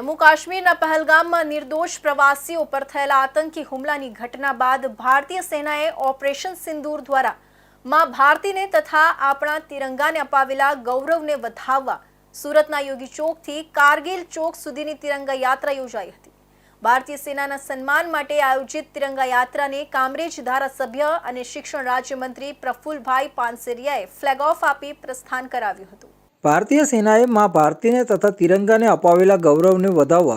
જમ્મુ કાશ્મીરના પહેલગામમાં નિર્દોષ પ્રવાસીઓ પર થયેલા આતંકી હુમલાની ઘટના બાદ ભારતીય સેનાએ ઓપરેશન સિંદૂર દ્વારા માં ભારતીને તથા આપણા તિરંગાને અપાવેલા ગૌરવને વધાવવા સુરતના યોગી ચોકથી કારગિલ ચોક સુધીની તિરંગા યાત્રા યોજાઈ હતી। ભારતીય સેનાના સન્માન માટે આયોજિત તિરંગા યાત્રાને કામરેજ ધારાસભ્ય અને શિક્ષણ રાજ્યમંત્રી પ્રફુલભાઈ પાનસેરિયાએ ફ્લેગ ઓફ આપી પ્રસ્થાન કરાવ્યું હતું। ભારતીય સેનાએ માં ભારતીને તથા તિરંગાને અપાવેલા ગૌરવને વધાવવા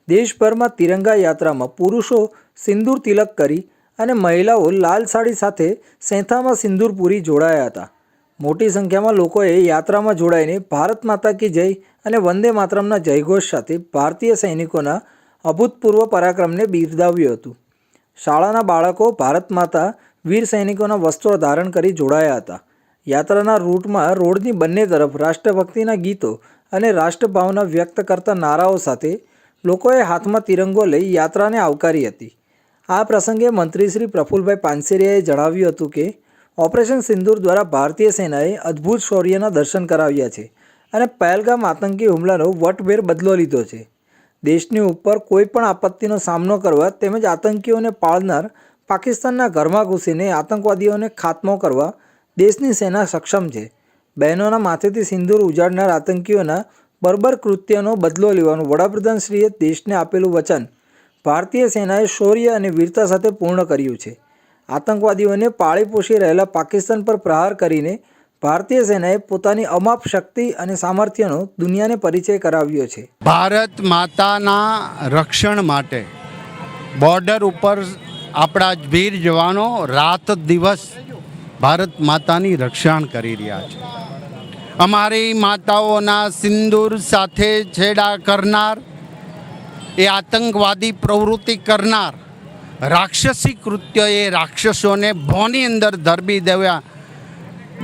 દેશભરમાં તિરંગા યાત્રામાં પુરુષો સિંદૂર તિલક કરી અને મહિલાઓ લાલ સાડી સાથે સેંથામાં સિંદૂર પૂરી જોડાયા હતા। મોટી સંખ્યામાં લોકોએ યાત્રામાં જોડાઈને ભારત માતા કી જય અને વંદે માતરમના જયઘોષ સાથે ભારતીય સૈનિકોના અભૂતપૂર્વ પરાક્રમને બિરદાવ્યું હતું। શાળાના બાળકો ભારત માતા વીર સૈનિકોના વસ્ત્રો ધારણ કરી જોડાયા હતા। યાત્રાના રૂટમાં રોડની બંને તરફ રાષ્ટ્રભક્તિના ગીતો અને રાષ્ટ્રભાવના વ્યક્ત કરતા નારાઓ સાથે લોકોએ હાથમાં તિરંગો લઈ યાત્રાને આવકારી હતી। આ પ્રસંગે મંત્રી શ્રી પ્રફુલભાઈ પાનસેરિયાએ જણાવ્યું હતું કે ઓપરેશન સિંદૂર દ્વારા ભારતીય સેનાએ અદ્ભુત શૌર્યના દર્શન કરાવ્યા છે અને પહેલગામ આતંકી હુમલાનો વટવેર બદલો લીધો છે। દેશની ઉપર કોઈ પણ આપત્તિનો સામનો કરવા તેમજ આતંકીઓને પાળનાર પાકિસ્તાનના ઘરમાં ઘૂસીને આતંકવાદીઓને ખાત્મો કરવા દેશની સેના સક્ષમ છે। બહેનોના માથેથી સિંદૂર ઉજાડનાર આતંકીઓના બર્બર કૃત્યનો બદલો લેવાનું વડાપ્રધાનશ્રીએ દેશને આપેલું વચન ભારતીય સેનાએ શૌર્ય અને વીરતા સાથે પૂર્ણ કર્યું છે। આતંકવાદીઓને પાળી પોષી રહેલા પાકિસ્તાન પર પ્રહાર કરીને ભારતીય સેનાએ પોતાની અમાપ શક્તિ અને સામર્થ્યનો દુનિયાને પરિચય કરાવ્યો છે। ભારત માતાના રક્ષણ માટે બોર્ડર ઉપર આપણા વીર જવાનો રાત દિવસ ભારત માતાની રક્ષણ કરી રહ્યા છે। અમારી માતાઓના સિંદૂર સાથે છેડા કરનાર, એ આતંકવાદી પ્રવૃત્તિ કરનાર રાક્ષસી કૃત્યએ રાક્ષસોને ભોની અંદર ધરબી દેવા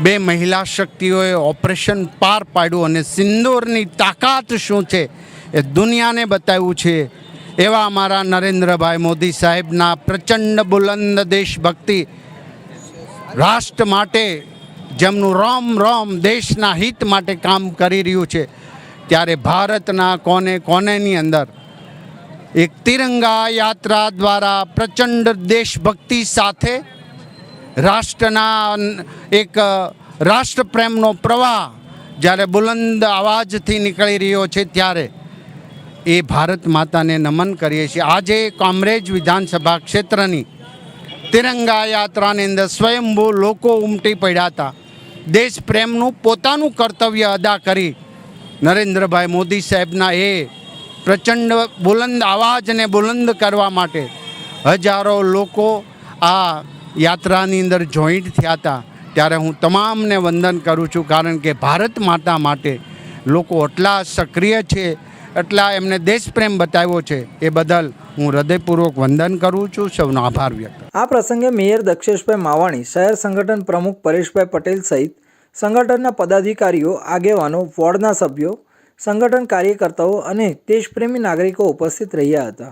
બે મહિલા શક્તિઓએ ઓપરેશન પાર પાડ્યું અને સિંદૂરની તાકાત શું છે એ દુનિયાને બતાવ્યું છે। એવા અમારા નરેન્દ્રભાઈ મોદી સાહેબના પ્રચંડ બુલંદ દેશભક્તિ રાષ્ટ્ર માટે જેમનું રોમ રોમ દેશના હિત માટે કામ કરી રહ્યું છે, ત્યારે ભારતના કોને કોનેની અંદર એક તિરંગા યાત્રા દ્વારા પ્રચંડ દેશભક્તિ સાથે રાષ્ટ્રના એક રાષ્ટ્રપ્રેમનો પ્રવાહ જ્યારે બુલંદ અવાજથી નીકળી રહ્યો છે, ત્યારે એ ભારત માતાને નમન કરીએ છીએ। આજે કામરેજ વિધાનસભા ક્ષેત્રની તિરંગા યાત્રાની અંદર સ્વયંભૂ લોકો ઉમટી પડ્યા હતા। દેશ પ્રેમનું પોતાનું કર્તવ્ય અદા કરી નરેન્દ્રભાઈ મોદી સાહેબના એ પ્રચંડ બુલંદ અવાજને બુલંદ કરવા માટે હજારો લોકો આ યાત્રાની અંદર જોઈન્ટ થયા હતા। ત્યારે હું તમામને વંદન કરું છું, કારણ કે ભારત માતા માટે લોકો એટલા સક્રિય છે, એટલા એમને દેશપ્રેમ બતાવ્યો છે, એ બદલ હું હૃદયપૂર્વક વંદન કરું છું, સૌનો આભાર વ્યક્ત। આ પ્રસંગે મેયર દક્ષેશભાઈ માવાણી, શહેર સંગઠન પ્રમુખ પરેશભાઈ પટેલ સહિત સંગઠનના પદાધિકારીઓ, આગેવાનો, વોર્ડના સભ્યો, સંગઠન કાર્યકર્તાઓ અને દેશપ્રેમી નાગરિકો ઉપસ્થિત રહ્યા હતા।